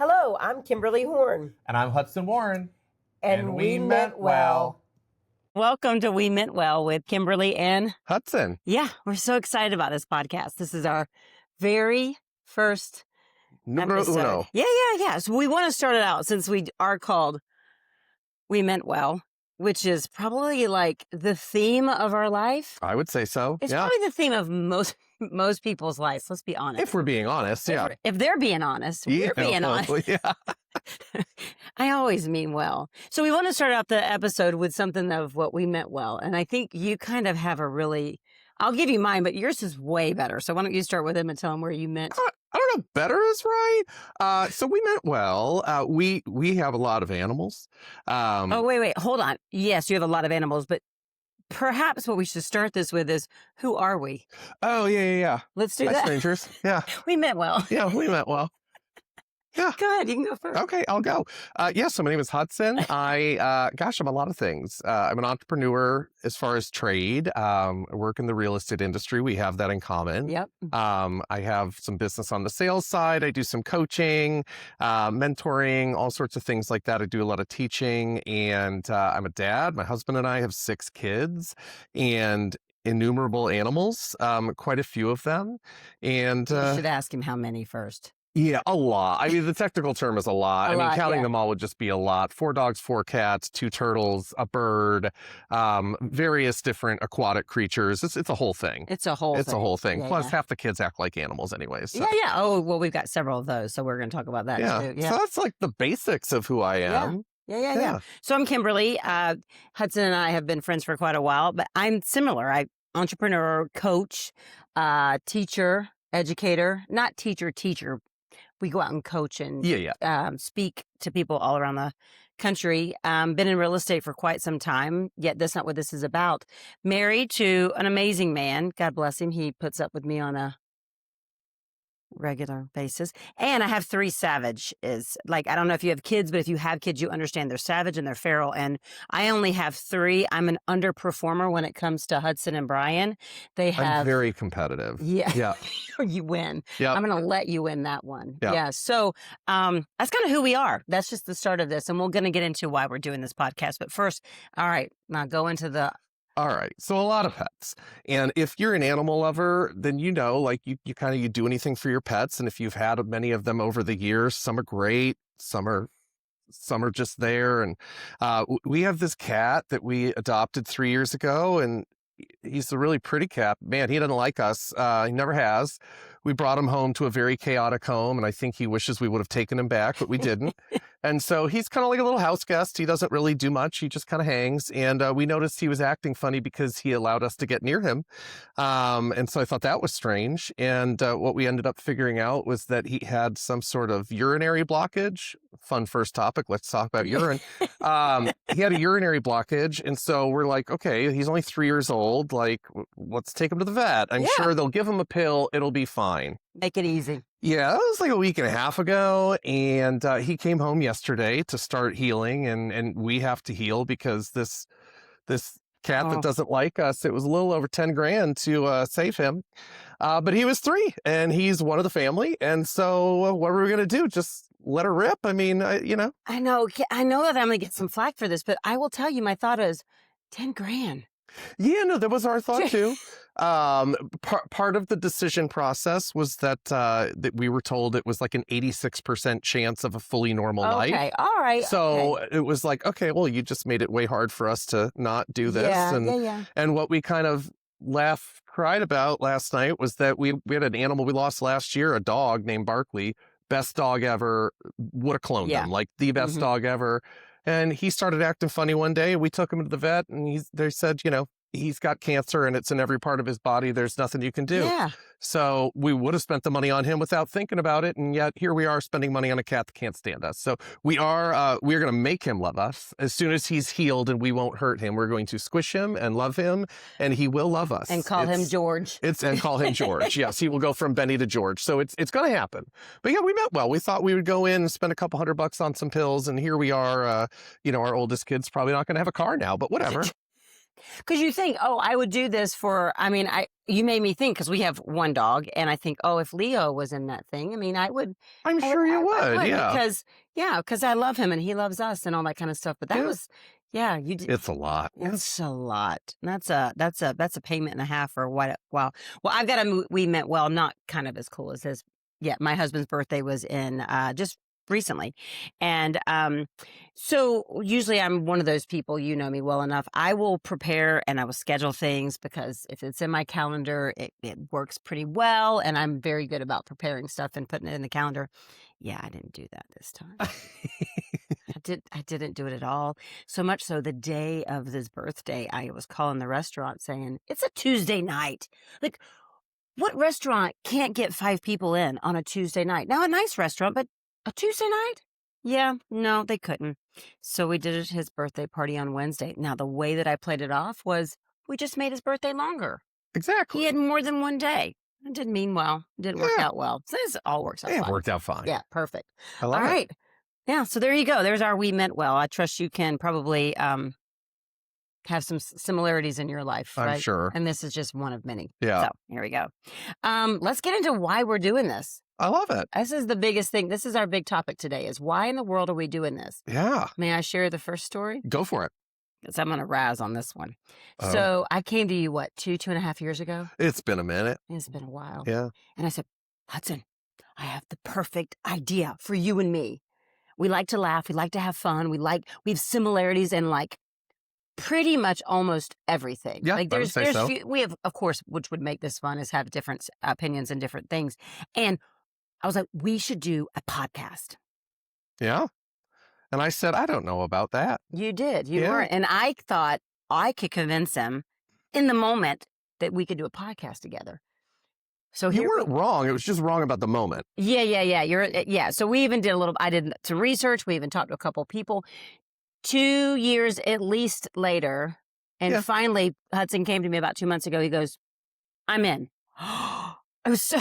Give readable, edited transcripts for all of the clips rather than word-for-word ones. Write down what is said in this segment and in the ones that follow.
Hello, I'm Kimberly Horn. And I'm Hudson Warren. And we meant well. Welcome to We Meant Well with Kimberly and Hudson. Yeah, we're so excited about this podcast. This is our very first episode. Uno. Yeah. So we want to start it out since we are called We Meant Well, which is probably like the theme of our life. I would say so. It's probably the theme of most people's lives. Let's be honest. If we're being honest, yeah. If they're being honest, we're being honest. Yeah. I always mean well. So we want to start out the episode with something of what we meant well. And I think you kind of have I'll give you mine, but yours is way better. So why don't you start with him and tell him where you meant? I don't know. Better is right. So we meant well. We have a lot of animals. Wait. Hold on. Yes, you have a lot of animals, but perhaps what we should start this with is, who are we? Oh, yeah. Let's do Hi, that. strangers. Yeah. We meant well. Yeah, we meant well. Yeah. Go ahead. You can go first. Okay, I'll go. So my name is Hudson. I'm a lot of things. I'm an entrepreneur as far as trade. I work in the real estate industry. We have that in common. Yep. I have some business on the sales side. I do some coaching, mentoring, all sorts of things like that. I do a lot of teaching, and I'm a dad. My husband and I have 6 kids and innumerable animals, quite a few of them. And You should ask him how many first. Yeah, a lot. I mean, the technical term is a lot. Counting them all would just be a lot. 4 dogs, 4 cats, 2 turtles, a bird, various different aquatic creatures. It's a whole thing. It's a whole thing. Yeah, plus, half the kids act like animals anyways. So. Yeah. Oh, well, we've got several of those, so we're going to talk about that too. Yeah. So that's like the basics of who I am. Yeah. So I'm Kimberly. Hudson and I have been friends for quite a while, but I'm similar. I'm entrepreneur, coach, teacher, educator, not teacher. We go out and coach and speak to people all around the country. Been in real estate for quite some time, yet that's not what this is about. Married to an amazing man. God bless him. He puts up with me on a regular basis. And I have 3 Savage. I don't know if you have kids, but if you have kids, you understand they're savage and they're feral. And I only have 3. I'm an underperformer when it comes to Hudson and Brian. I'm very competitive. Yeah. You win. Yeah. I'm going to let you win that one. Yeah. So that's kind of who we are. That's just the start of this. And we're going to get into why we're doing this podcast. But first, all right, now go into the... All right. So a lot of pets. And if you're an animal lover, then you do anything for your pets. And if you've had many of them over the years, some are great, some are just there. And we have this cat that we adopted 3 years ago, and he's a really pretty cat. Man, he doesn't like us. He never has. We brought him home to a very chaotic home, and I think he wishes we would have taken him back, but we didn't. And so he's kind of like a little house guest. He doesn't really do much. He just kind of hangs. And we noticed he was acting funny because he allowed us to get near him. And so I thought that was strange. And what we ended up figuring out was that he had some sort of urinary blockage. Fun first topic. Let's talk about urine. He had a urinary blockage. And so we're like, okay, he's only 3 years old. Like, let's take him to the vet. I'm sure they'll give him a pill. It'll be fine. Make it easy. Yeah, that was like a week and a half ago, and he came home yesterday to start healing, and we have to heal because this cat that doesn't like us, it was a little over 10 grand to save him, but he was 3, and he's one of the family, and so what were we going to do? Just let her rip? I mean, I know that I'm going to get some flack for this, but I will tell you, my thought is 10 grand. Yeah, no, that was our thought too. Part of the decision process was that we were told it was like an 86% chance of a fully normal life. Okay, all right. So it was like, okay, well, you just made it way hard for us to not do this. And what we kind of cried about last night was that we had an animal we lost last year, a dog named Barkley, best dog ever, would have cloned him, like the best dog ever. And he started acting funny one day. We took him to the vet, and they said, he's got cancer and it's in every part of his body. There's nothing you can do. Yeah. So we would have spent the money on him without thinking about it. And yet here we are spending money on a cat that can't stand us. So we're going to make him love us as soon as he's healed, and we won't hurt him. We're going to squish him and love him, and he will love us. And call him George. And call him George. Yes. He will go from Benny to George. So it's going to happen. But yeah, we meant well. We thought we would go in and spend a couple $100 on some pills. And here we are, our oldest kid's probably not going to have a car now, but whatever. Because you think, oh, I would do this for, I mean, you made me think because we have one dog and I think, oh, if Leo was in that thing, I mean, I'm sure you would. Yeah. Because I love him and he loves us and all that kind of stuff. But that Yeah. was, yeah, you did. It's a lot. It's a lot. That's a payment and a half for what? Wow. Well, I've got a We Met Well, not kind of as cool as his. Yeah, my husband's birthday was in just recently, and so usually I'm one of those people. You know me well enough. I will prepare and I will schedule things because if it's in my calendar, it works pretty well, and I'm very good about preparing stuff and putting it in the calendar. Yeah, I didn't do that this time. I didn't do it at all. So much so the day of his birthday, I was calling the restaurant saying, it's a Tuesday night. Like, what restaurant can't get 5 people in on a Tuesday night? Now, a nice restaurant, but a Tuesday night? Yeah, no, they couldn't. So we did his birthday party on Wednesday. Now, the way that I played it off was we just made his birthday longer. Exactly. He had more than one day. It didn't mean well. It didn't work out well. So this all works out Yeah, it fine. worked out fine. Yeah, perfect. I love All it. right. Yeah, so there you go. There's our We Meant Well. I trust you can probably have some similarities in your life, I'm right? sure. And this is just one of many. Yeah. So here we go. Let's get into why we're doing this. I love it. This is the biggest thing. This is our big topic today is why in the world are we doing this? Yeah. May I share the first story? Go for it. Because I'm going to razz on this one. Oh. So I came to you, what, 2.5 years ago? It's been a minute. It's been a while. Yeah. And I said, Hudson, I have the perfect idea for you and me. We like to laugh. We like to have fun. We have similarities in like pretty much almost everything. Yeah, like I would say so. we have, of course, which would make this fun is have different opinions and different things. And I was like, we should do a podcast. Yeah. And I said, I don't know about that. You did. You Yeah. weren't. And I thought I could convince him in the moment that we could do a podcast together. So You here weren't wrong. It was just wrong about the moment. Yeah. So we even did I did some research. We even talked to a couple of people. 2 years at least later. And Yeah. finally, Hudson came to me about 2 months ago. He goes, I'm in. I was so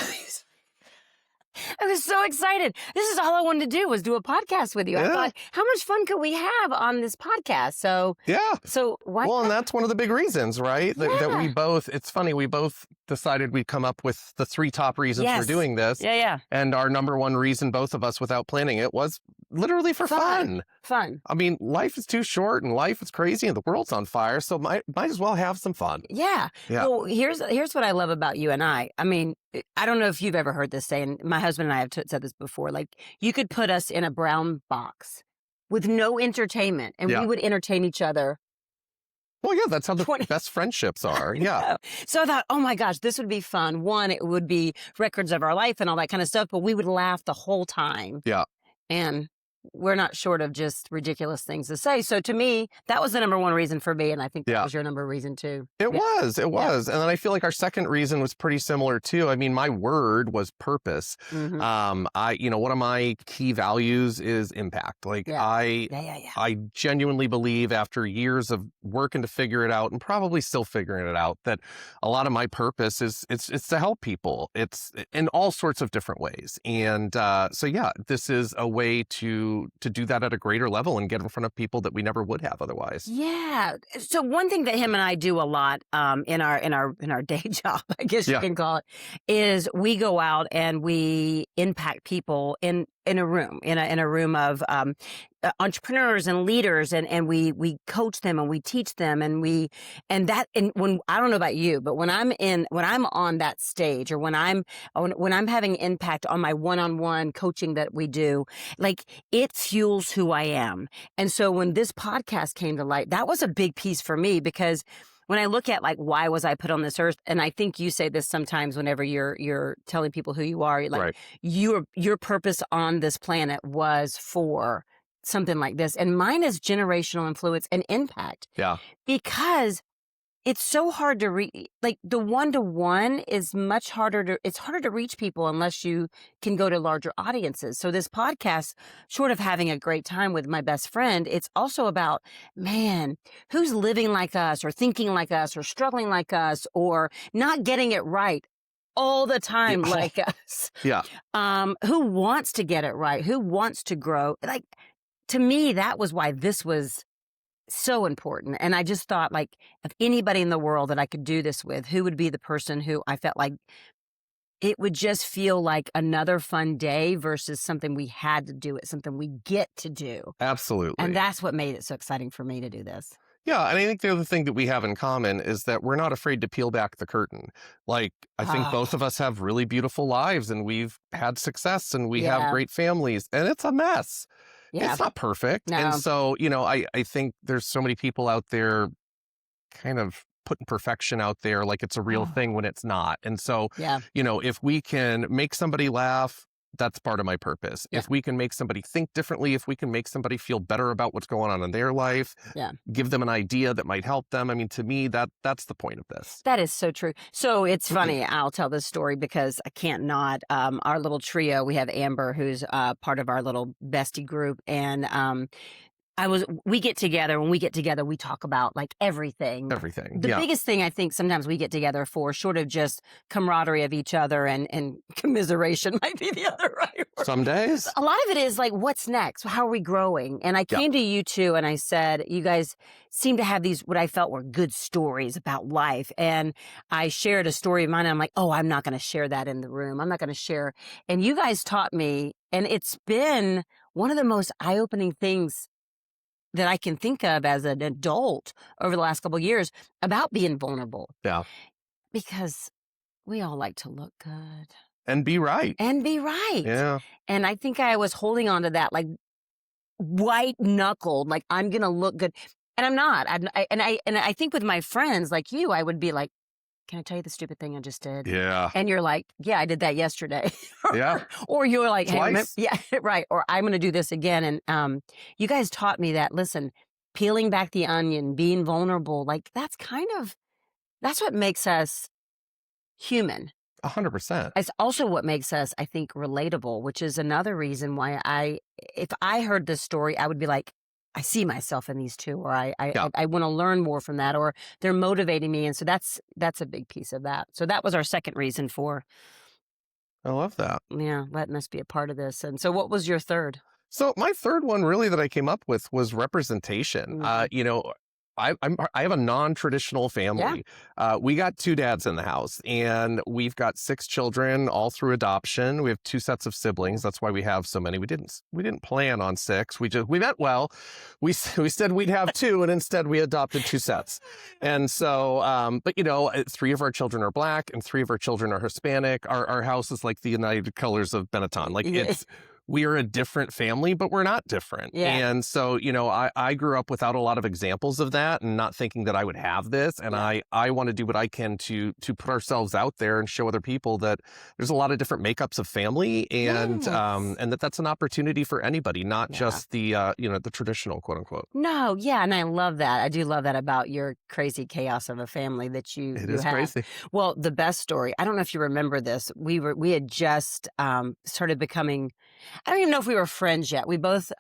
excited. This is all I wanted to do was do a podcast with you. I Yeah. thought, how much fun could we have on this podcast? Yeah. So why? Well, and that's one of the big reasons, right? That we Yeah. both, it's funny, we both decided we'd come up with the 3 top reasons Yes. for doing this. Yeah. And our number one reason, both of us without planning it, was literally for fun. Fun. I mean, life is too short and life is crazy and the world's on fire. So might as well have some fun. Yeah. Yeah. Well, here's what I love about you and I. I mean, I don't know if you've ever heard this saying. My husband and I have said this before. Like, you could put us in a brown box with no entertainment, and Yeah. we would entertain each other. Well, yeah, that's how the 20 best friendships are. Yeah. So I thought, oh my gosh, this would be fun. One, it would be records of our life and all that kind of stuff, but we would laugh the whole time. Yeah. And we're not short of just ridiculous things to say. So to me, that was the number one reason for me. And I think that Yeah. was your number reason too. It Yeah. was. And then I feel like our second reason was pretty similar too. I mean, my word was purpose. Mhm. One of my key values is impact. Like Yeah. I Yeah. genuinely believe after years of working to figure it out and probably still figuring it out that a lot of my purpose is it's to help people. It's in all sorts of different ways. And so yeah, this is a way to do that at a greater level and get in front of people that we never would have otherwise. Yeah. So one thing that him and I do a lot in our day job, I guess you Yeah. can call it, is we go out and we impact people in a room, in a room of entrepreneurs and leaders, and we coach them and we teach them and when I don't know about you, but when I'm on that stage or when I'm having impact on my one-on-one coaching that we do, like it fuels who I am. And so when this podcast came to light, that was a big piece for me because when I look at like, why was I put on this earth? And I think you say this sometimes whenever you're telling people who you are, like Right. your purpose on this planet was for something like this. And mine is generational influence and impact Yeah. because it's so hard to reach. Like the one-to-one is much harder it's harder to reach people unless you can go to larger audiences. So this podcast, short of having a great time with my best friend, it's also about, man, who's living like us or thinking like us or struggling like us or not getting it right all the time Yeah. like us. Yeah. Who wants to get it right? Who wants to grow? Like, to me, that was why this was so important. And I just thought, like, if anybody in the world that I could do this with, who would be the person who I felt like it would just feel like another fun day versus something we had to do. It's something we get to do. Absolutely. And that's what made it so exciting for me to do this. Yeah, and I think the other thing that we have in common is that we're not afraid to peel back the curtain. Like, I think both of us have really beautiful lives, and we've had success, and we have great families, and it's a mess. Yeah. It's not perfect. No. And so, I think there's so many people out there kind of putting perfection out there like it's a real thing when it's not. And so, Yeah. if we can make somebody laugh, that's part of my purpose. Yeah. If we can make somebody think differently, if we can make somebody feel better about what's going on in their life, give them an idea that might help them. I mean, to me, that's the point of this. That is so true. So it's funny. I'll tell this story because I can't not. Our little trio, we have Amber, who's part of our little bestie group. And we get together. When we get together, we talk about like everything. Everything. The biggest thing I think sometimes we get together for, short of just camaraderie of each other and commiseration might be the other right word. Some days. A lot of it is like, what's next? How are we growing? And I came to you two and I said, you guys seem to have these, what I felt were good stories about life. And I shared a story of mine. And I'm like, oh, I'm not going to share that in the room. I'm not going to share. And you guys taught me, and it's been one of the most eye-opening things that I can think of as an adult over the last couple of years about being vulnerable. Yeah. Because we all like to look good. And be right. And be right. Yeah. And I think I was holding on to that, like white knuckled, like I'm going to look good. And I'm not. I think with my friends like you, I would be like, can I tell you the stupid thing I just did? Yeah. And you're like, yeah, I did that yesterday. Yeah. Or you're like, hey, Twice. yeah, right. Or I'm going to do this again. And you guys taught me that, listen, peeling back the onion, being vulnerable, like that's what makes us human. 100%. It's also what makes us, I think, relatable, which is another reason why if I heard this story, I would be like, I see myself in these two, or I want to learn more from that, or they're motivating me. And so that's a big piece of that. So that was our second reason for, I love that. letting us be a part of this. And so what was your third? So my third one really that I came up with was representation. I have a non-traditional family. We got two dads in the house, and we've got 6 children, all through adoption. We have 2 sets of siblings. That's why we have so many. We didn't plan on 6. We meant well. We said we'd have 2, and instead we adopted 2 sets. And so, but 3 of our children are Black, and 3 of our children are Hispanic. Our house is like the United Colors of Benetton. Like we are a different family, but we're not different. Yeah. And so, I grew up without a lot of examples of that, and not thinking that I would have this. And I want to do what I can to put ourselves out there and show other people that there's a lot of different makeups of family, and that's an opportunity for anybody, not just the the traditional quote unquote. No, yeah, and I love that. I do love that about your crazy chaos of a family that you is have. crazy. Well, the best story, I don't know if you remember this. We had just started becoming, I don't even know if we were friends yet.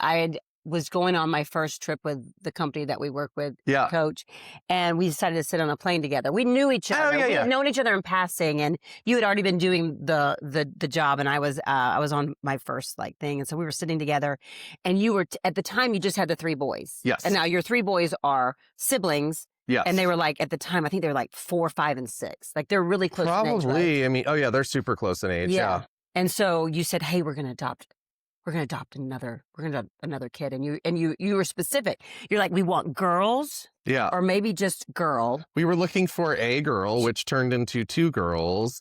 I was going on my first trip with the company that we work with, Coach, and we decided to sit on a plane together. We knew each other. We had known each other in passing, and you had already been doing the job, and I was on my first thing, and so we were sitting together, and you were at the time you just had the 3 boys. Yes. And now your 3 boys are siblings. Yes. And they were at the time, I think they were 4, 5, and 6. They're really close in age. Probably. Right? I mean, they're super close in age. Yeah. And so you said, hey, we're going to adopt another kid. And you were specific. You're like, we want girls. Yeah. Or maybe just girl. We were looking for a girl, which turned into 2 girls.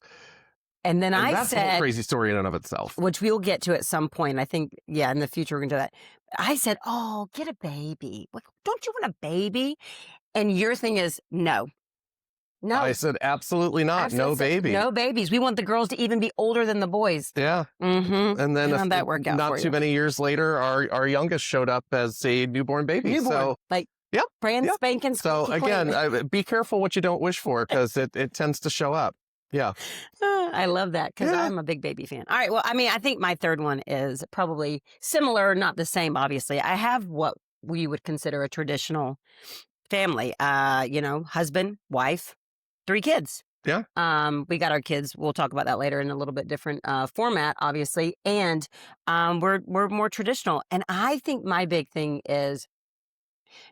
And then I that's said, a whole crazy story in and of itself. Which we'll get to at some point. I think, in the future we're going to do that. I said, oh, get a baby. Don't you want a baby? And your thing is, no. I said, absolutely not. No baby. No babies. We want the girls to even be older than the boys. Yeah. Mm-hmm. And then that worked out not too many years later, our youngest showed up as a newborn baby. So, brand spanking. So again, be careful what you don't wish for, because it tends to show up. Yeah. I love that, because I'm a big baby fan. All right. Well, I mean, I think my third one is probably similar, not the same, obviously. I have what we would consider a traditional family, husband, wife, 3 kids. Yeah. We got our kids. We'll talk about that later in a little bit different format, obviously. And we're more traditional. And I think my big thing is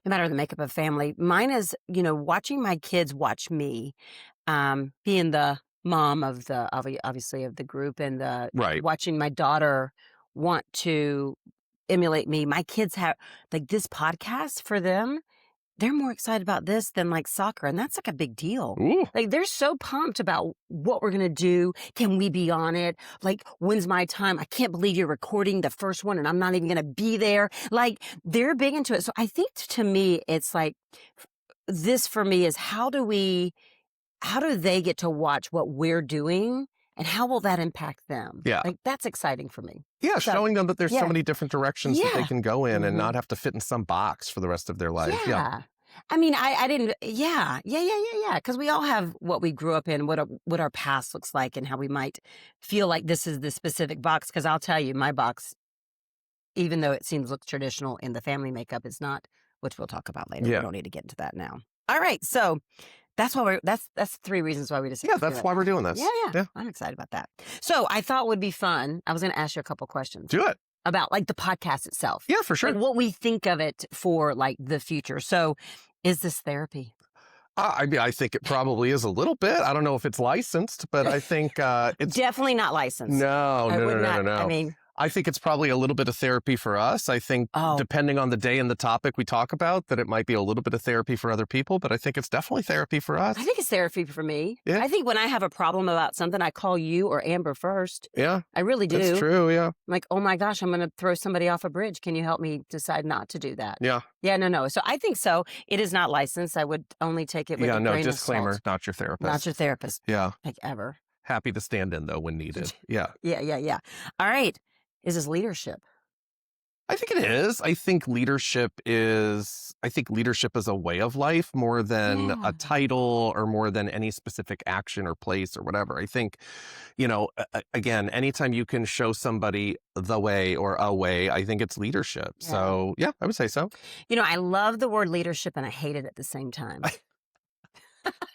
No matter the makeup of family, mine is, watching my kids watch me, being the mom of obviously of the group, and Right. watching my daughter want to emulate me. My kids have like this podcast for them. They're more excited about this than like soccer, and that's like a big deal. Ooh. Like they're so pumped about what we're gonna do. Can we be on it? Like, when's my time? I can't believe you're recording the first one and I'm not even gonna be there. Like, they're big into it. So I think to me, it's like this for me is how do they get to watch what we're doing, and how will that impact them? Yeah. Like that's exciting for me. Yeah, So, showing them that there's yeah. so many different directions that they Yeah. can go in and Mhm. not have to fit in some box for the rest of their life. Yeah. Yeah. I mean, I didn't. Yeah. Because we all have what we grew up in, what our past looks like, and how we might feel like this is the specific box. Because I'll tell you, my box, even though it looks traditional in the family makeup, is not, which we'll talk about later. Yeah. We don't need to get into that now. All right, so that's why that's 3 reasons why we decided. Yeah, to do that's it. why we're doing this. Yeah. I'm excited about that. So I thought would be fun. I was going to ask you a couple questions Do it. about like the podcast itself. Yeah, for sure. Like what we think of it for like the future. So is this therapy? I mean, I think it probably is a little bit. I don't know if it's licensed, but I think it's Definitely not licensed. no. I would not. No. I mean, I think it's probably a little bit of therapy for us. I think Oh. depending on the day and the topic we talk about, that it might be a little bit of therapy for other people, but I think it's definitely therapy for us. I think it's therapy for me. Yeah. I think when I have a problem about something, I call you or Amber first. Yeah, I really do. that's true. Yeah. I'm like, oh my gosh, I'm going to throw somebody off a bridge. Can you help me decide not to do that? Yeah. Yeah, no. So I think so. It is not licensed. I would only take it with Yeah. a No, grain of disclaimer, salt. not your therapist. Not your therapist, Yeah. like ever. Happy to stand in though when needed. Yeah. Yeah. All right. Is this leadership? I think it is. I think leadership is a way of life more than Yeah. a title or more than any specific action or place or whatever. I think, again, anytime you can show somebody the way or a way, I think it's leadership. Yeah. So yeah, I would say so. I love the word leadership and I hate it at the same time.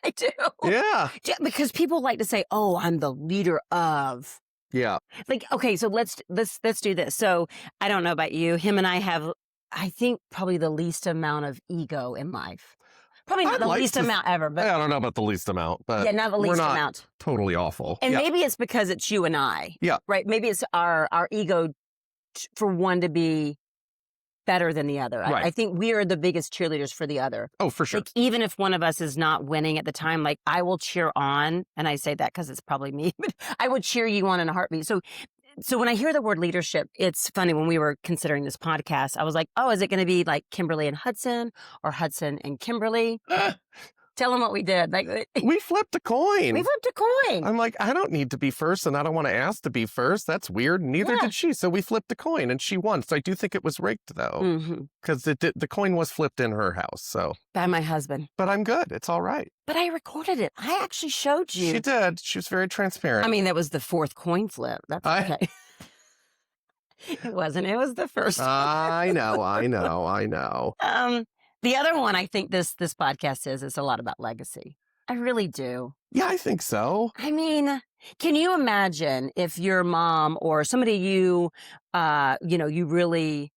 I do. Yeah. Yeah, because people like to say, "Oh, I'm the leader of." Yeah. Like, okay, so let's do this. So I don't know about you. Him and I have, I think, probably the least amount of ego in life. Probably not I'd the like least to- amount ever, but I don't know about the least amount, but yeah, not the we're least not amount. totally awful. And Yeah. maybe it's because it's you and I. Yeah. Right. Maybe it's our ego for one to be better than the other. Right. I think we are the biggest cheerleaders for the other. Oh, for sure. Like, even if one of us is not winning at the time, like I will cheer on, and I say that because it's probably me, but I would cheer you on in a heartbeat. So when I hear the word leadership, it's funny. When we were considering this podcast, I was like, oh, is it going to be like Kimberly and Hudson or Hudson and Kimberly? Tell them what we did. Like We flipped a coin. we flipped a coin. I'm like, I don't need to be first and I don't want to ask to be first. That's weird. Neither Yeah. did she. So we flipped a coin and she won. So I do think it was rigged though, Mhm. because the coin was flipped in her house. So, By my husband. but I'm good. It's all right. But I recorded it. I actually showed you. She did. She was very transparent. I mean, that was the fourth coin flip. That's I- okay. It wasn't. It was the first. I know. The other one I think this podcast is a lot about legacy. I really do. Yeah, I think so. I mean, can you imagine if your mom or somebody you really,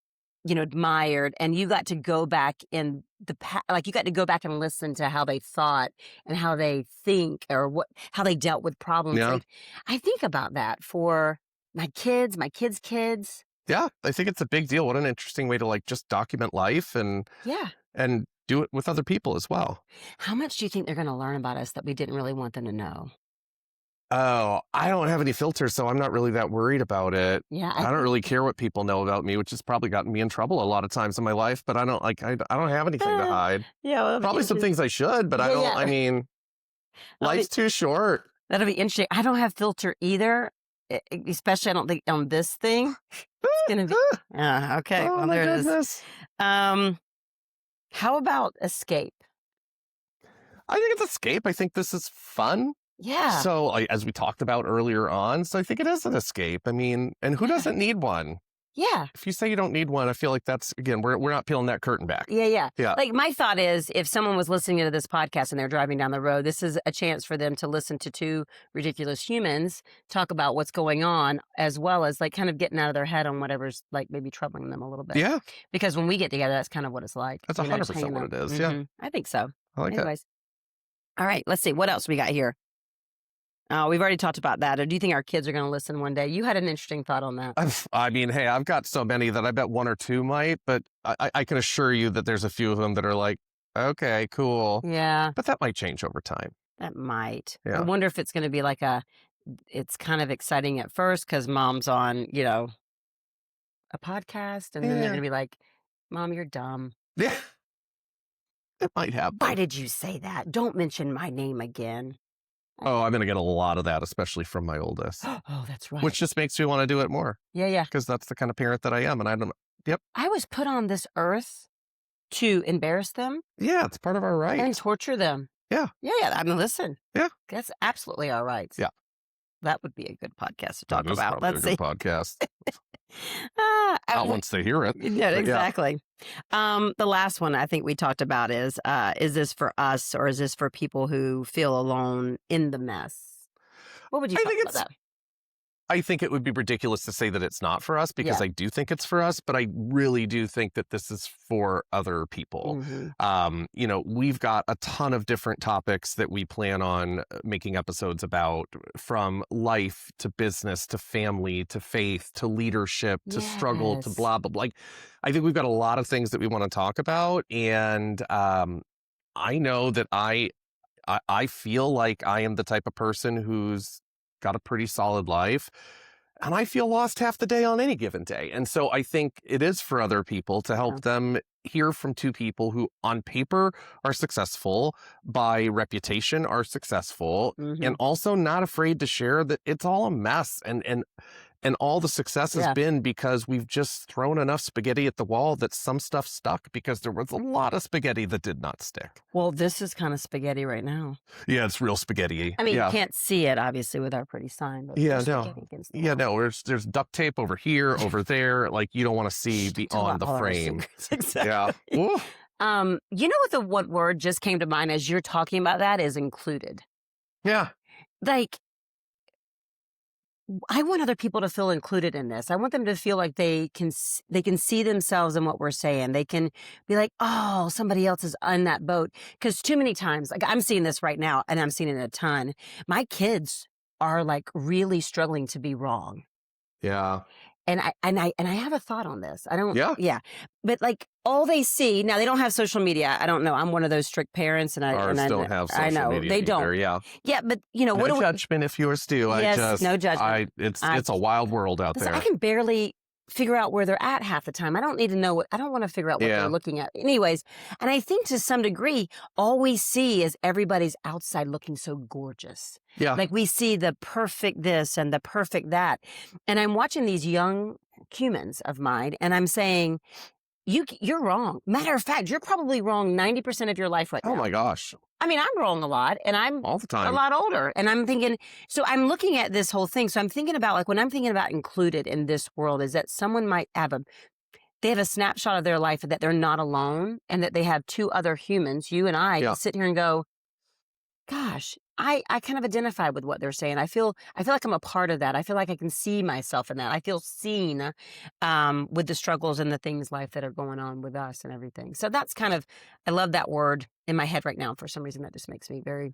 admired, and you got to go back in the past, like you got to go back and listen to how they thought and how they think or how they dealt with problems. Yeah. Like, I think about that for my kids' kids. Yeah, I think it's a big deal. What an interesting way to like just document life and Yeah. do it with other people as well. How much do you think they're going to learn about us that we didn't really want them to know? Oh, I don't have any filters, so I'm not really that worried about it. Yeah. I don't really care what people know about me, which has probably gotten me in trouble a lot of times in my life, but I don't have anything to hide. Yeah. Well, Probably some things I should, but I Yeah, don't, yeah. I mean, I'll be- life's too short. That'll be interesting. I don't have filter either, especially I don't think on this thing. It's going to be. Okay. Oh Well, my there it is. goodness. How about escape? I think it's escape. I think this is fun. Yeah. So, like, as we talked about earlier on, so I think it is an escape. I mean, and who Yeah. doesn't need one? Yeah. If you say you don't need one, I feel like that's, again, we're not peeling that curtain back. Yeah. Yeah. Like my thought is if someone was listening to this podcast and they're driving down the road, this is a chance for them to listen to two ridiculous humans talk about what's going on, as well as like kind of getting out of their head on whatever's like maybe troubling them a little bit. Yeah. Because when we get together, that's kind of what it's like. That's you know, just 100% hanging what out. it is. Yeah. I think so. I like it. Anyways. All right. Let's see. What else we got here? We've already talked about that. Or do you think our kids are going to listen one day? You had an interesting thought on that. I mean, hey, I've got so many that I bet one or two might, but I can assure you that there's a few of them that are like, okay, cool. Yeah, But that might change over time. that might. I Yeah. wonder if it's going to be like it's kind of exciting at first because mom's on, a podcast. And then they're Yeah. going to be like, Mom, you're dumb. Yeah. It might happen. Why did you say that? Don't mention my name again. Oh, I'm going to get a lot of that, especially from my oldest, Oh, that's right. which just makes me want to do it more Yeah. because that's the kind of parent that I am. And I don't, I was put on this earth to embarrass them yeah, it's part of our right. and torture them. Yeah. Yeah. I mean, listen. Yeah. That's absolutely our rights. Yeah. That would be a good podcast to talk That is about. probably Let's a see. good podcast. Ah, Not once they hear it. Yeah, but exactly. The last one I think we talked about is this for us or is this for people who feel alone in the mess? What would you I talk think about that? I think it would be ridiculous to say that it's not for us because Yeah. I do think it's for us, but I really do think that this is for other people. Mhm. We've got a ton of different topics that we plan on making episodes about, from life to business to family to faith to leadership to struggle to Yes. blah, blah, blah. Like, I think we've got a lot of things that we want to talk about. And I know that I feel like I am the type of person who's got a pretty solid life. And I feel lost half the day on any given day. And so I think it is for other people to help them hear from two people who on paper are successful, by reputation are successful, Mhm. and also not afraid to share that it's all a mess. And all the success has Yeah. been because we've just thrown enough spaghetti at the wall that some stuff stuck, because there was a lot of spaghetti that did not stick. Well, this is kind of spaghetti right now. Yeah, it's real spaghetti. I mean, yeah. you can't see it obviously with our pretty sign, but Yeah, there's no. spaghetti against the Yeah, wall. no, there's duct tape over here, over there. Like, you don't want to see Tell beyond the all our frame. secrets. Exactly. Yeah. Ooh. You know what word just came to mind as you're talking about that is included. Yeah. Like, I want other people to feel included in this. I want them to feel like they can see themselves in what we're saying. They can be like, oh, somebody else is on that boat. Because too many times, like I'm seeing this right now, and I'm seeing it a ton. My kids are like really struggling to be wrong. Yeah. And I have a thought on this. I don't. Yeah. Yeah. But like all they see now, they don't have social media. I don't know. I'm one of those strict parents, and Ours don't have social I know media they either. don't. Yeah. Yeah, but what No do we? judgment if yours do. Yes, no judgment. It's a wild world out Listen, there. I can barely figure out where they're at half the time. I don't need to know I don't want to figure out what Yeah. they're looking at. Anyways, and I think to some degree, all we see is everybody's outside looking so gorgeous. Yeah. Like we see the perfect this and the perfect that. And I'm watching these young humans of mine and I'm saying, you're wrong. Matter of fact, you're probably wrong 90% of your life right now. Oh my gosh. I mean, I'm wrong a lot and I'm All the a time. lot older. And I'm thinking, so I'm looking at this whole thing. So I'm thinking about like when I'm thinking about included in this world is that someone might have they have a snapshot of their life that they're not alone and that they have two other humans, you and I, Yeah. to sit here and go, gosh, I kind of identify with what they're saying. I feel like I'm a part of that. I feel like I can see myself in that. I feel seen with the struggles and the things life that are going on with us and everything. So that's kind of, I love that word in my head right now. For some reason, that just makes me very,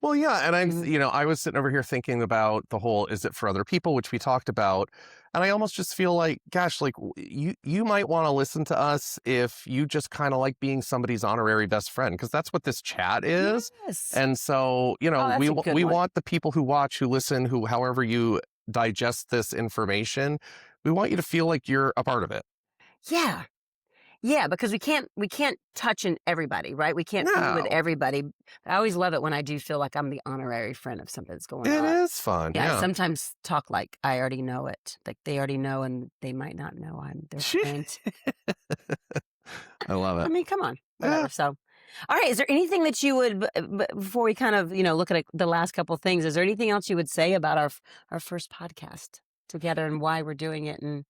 Well, yeah, and Mhm. I was sitting over here thinking about the whole, is it for other people, which we talked about, and I almost just feel like, gosh, like you might want to listen to us if you just kind of like being somebody's honorary best friend, because that's what this chat is. yes. And so, that's we a good we one. want the people who watch, who listen, who however you digest this information, we want you to feel like you're a part of it. Yeah. Yeah, because we can't touch in everybody, right? We can't be with No. everybody. I always love it when I do feel like I'm the honorary friend of something that's going It on. is fun. Yeah, I Yeah. sometimes talk like I already know it. Like they already know and they might not know I'm their friend. I love I it. mean, come on. Whatever. Yeah. So, all right. Is there anything that you would, before we kind of, look at the last couple of things, is there anything else you would say about our first podcast together and why we're doing it and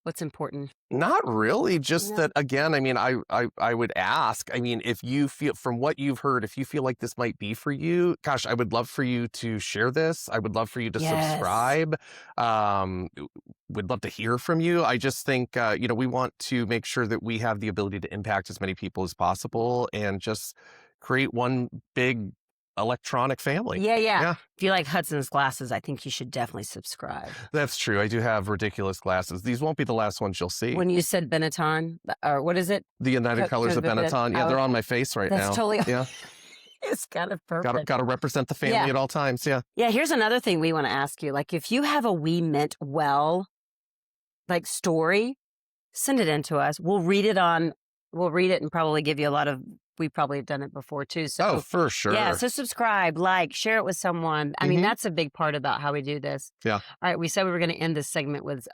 What's important? Not really. Just No. that again, I mean, I would ask, I mean, if you feel from what you've heard, if you feel like this might be for you, gosh, I would love for you to share this. I would love for you to Yes. subscribe. Would love to hear from you. I just think we want to make sure that we have the ability to impact as many people as possible and just create one big electronic family. Yeah. Yeah. If you like Hudson's glasses, I think you should definitely subscribe. That's true. I do have ridiculous glasses. These won't be the last ones you'll see. When you said Benetton, or what is it? The United Colors of Benetton. Yeah, they're on my face right now. That's totally. Yeah. It's kind of perfect. Got to represent the family at all times. Yeah. Yeah, here's another thing we want to ask you. Like, if you have a We Meant Well, like, story, send it in to us. We'll read it and probably give you a lot of, we probably have done it before too. So, for sure. yeah, so subscribe, like, share it with someone. I mean, Mhm. that's a big part about how we do this. Yeah. All right, we said we were going to end this segment with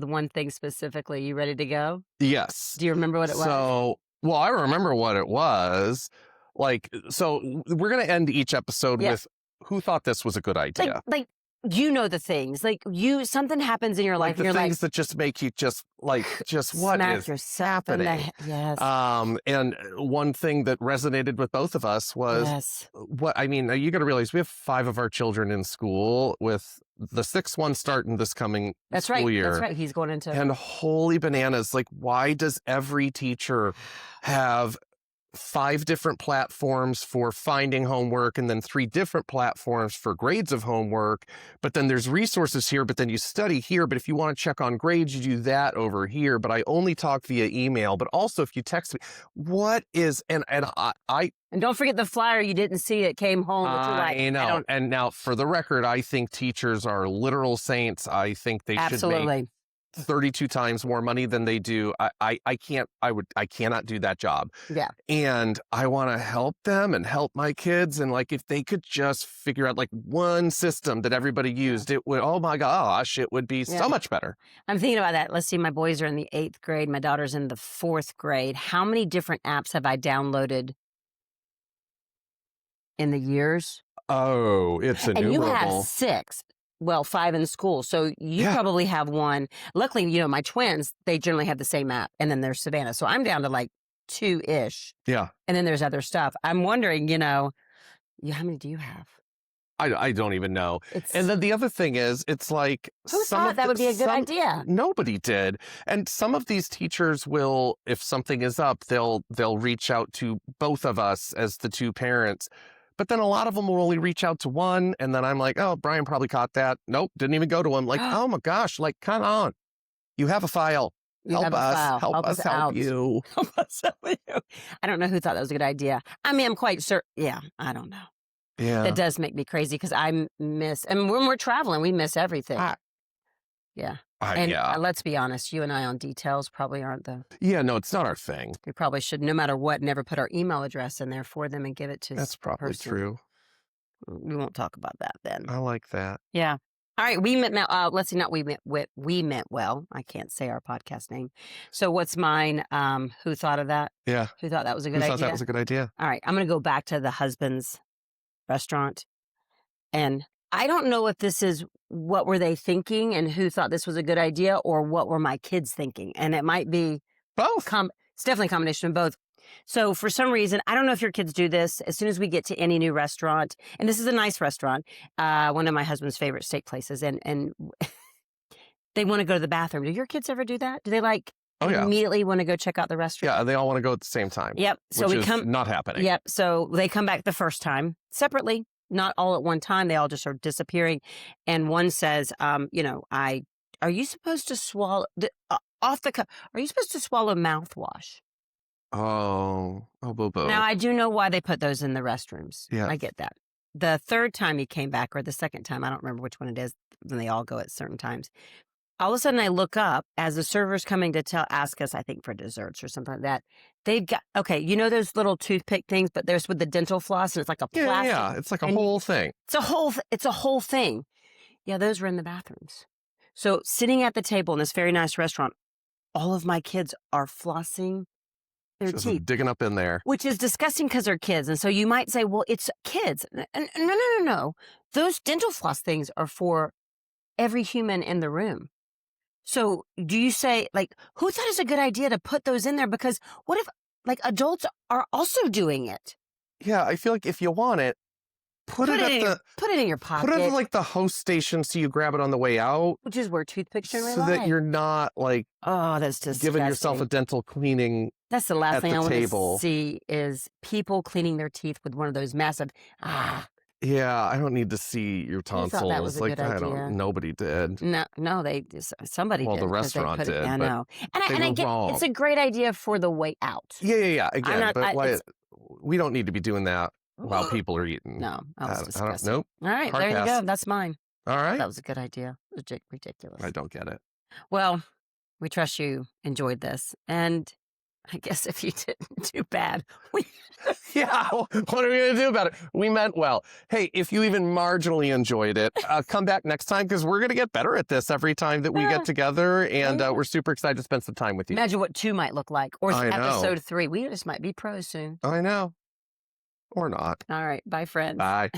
one thing specifically. You ready to go? Yes. Do you remember what it was? So, well, I remember what it was. Like, so we're going to end each episode Yeah. with who thought this was a good idea. Like, you know the things. Like, something happens in your Like life, the and you're things that just make you just what smack is yourself in the happening? Yes. And one thing that resonated with both of us was Yes. you got to realize we have 5 of our children in school, with the 6th one starting this coming That's school right. year. That's right. He's going into. And holy bananas, like, why does every teacher have 5 different platforms for finding homework and then 3 different platforms for grades of homework? But then there's resources here, but then you study here. But if you want to check on grades, you do that over here. But I only talk via email. But also if you text me, what is, and I And don't forget the flyer you didn't see it came home. That you're like, I know. And now for the record, I think teachers are literal saints. I think they should make absolutely. 32 times more money than they do. I cannot do that job. Yeah. And I want to help them and help my kids. And like, if they could just figure out like one system that everybody used, it would, oh my gosh, it would be Yeah. so much better. I'm thinking about that. Let's see. My boys are in the 8th grade. My daughter's in the 4th grade. How many different apps have I downloaded in the years? Oh, it's And you innumerable. have 6. Well, 5 in school. So you Yeah. probably have one. Luckily, my twins, they generally have the same app. And then there's Savannah. So I'm down to like 2-ish. Yeah. And then there's other stuff. I'm wondering, how many do you have? I don't even know. It's, And then the other thing is, it's like who thought that would be a good idea? Nobody did. And some of these teachers will, if something is up, they'll reach out to both of us as the 2 parents. But then a lot of them will only reach out to one. And then I'm like, oh, Brian probably caught that. Nope, didn't even go to him. Like, oh my gosh, like, come on. You have a file. You Help have a us. file. Help us help out. you. Help us help you. I don't know who thought that was a good idea. I mean, I'm quite certain. Yeah, I don't know. Yeah. That does make me crazy because I miss, and when we're traveling, we miss everything. Yeah. And yeah. let's be honest, you and I on details probably aren't Yeah, no, it's not our thing. we probably should, no matter what, never put our email address in there for them and give it to That's probably person. true. We won't talk about that then. I like that. Yeah. All right. We meant, let's see, not we meant well. I can't say our podcast name. So what's mine? Who thought of that? Yeah. Who thought that was a Who good thought idea? that was a good idea? All right. I'm going to go back to the husband's restaurant. And I don't know if this is what were they thinking and who thought this was a good idea, or what were my kids thinking. And it might be Both. it's definitely a combination of both. So for some reason, I don't know if your kids do this, as soon as we get to any new restaurant, and this is a nice restaurant, one of my husband's favorite steak places, and they want to go to the bathroom. Do your kids ever do that? Do they Oh, yeah. immediately want to go check out the restaurant? Yeah, they all want to go at the same time. Yep. So which we is come. not happening. Yep. So they come back the first time separately, not all at one time. They all just are disappearing. And one says, are you supposed to swallow off the cup? Are you supposed to swallow mouthwash? Oh, boo boo. Now I do know why they put those in the restrooms. Yeah. I get that. The 3rd time he came back, or the 2nd time, I don't remember which one it is. When they all go at certain times. All of a sudden, I look up as the server's coming to ask us, I think, for desserts or something like that. They've got, those little toothpick things, but there's with the dental floss, and it's like a plastic. Yeah, it's like a and whole thing. It's a whole thing. Yeah, those were in the bathrooms. So sitting at the table in this very nice restaurant, all of my kids are flossing their Just teeth, digging up in there. which is disgusting because they're kids. And so you might say, well, it's kids. No. Those dental floss things are for every human in the room. So do you say, like, who thought it's a good idea to put those in there? Because what if, like, adults are also doing it? Yeah, I feel like if you want it, put it at the put it in your pocket. put it at like the host station so you grab it on the way out, which is where toothpicks generally so that lie. you're not like Oh, that's disgusting. giving yourself a dental cleaning. That's the last at thing the I want table. to see is people cleaning their teeth with one of those massive. Yeah, I don't need to see your thought tonsils. that was a Like good I idea. don't. Nobody did. No, somebody Well, did. the 'cause they restaurant put it- did, I but know, and they I were get wrong. it's a great idea for the way out. Yeah. Again, not- but why? it's- We don't need to be doing that while people are eating. No, that was I don't. disgusting. Nope. All right, Hard there you pass. go. That's mine. All right. That was a good idea. Ridiculous. I don't get it. Well, we trust you enjoyed this, and I guess if you didn't, too bad. Yeah, what are we going to do about it? We meant well. Hey, if you even marginally enjoyed it, come back next time because we're going to get better at this every time that we Yeah. get together. And Yeah. we're super excited to spend some time with you. Imagine what 2 might look like, or I know. episode 3. We just might be pros soon. I know. Or not. All right, bye, friends. Bye.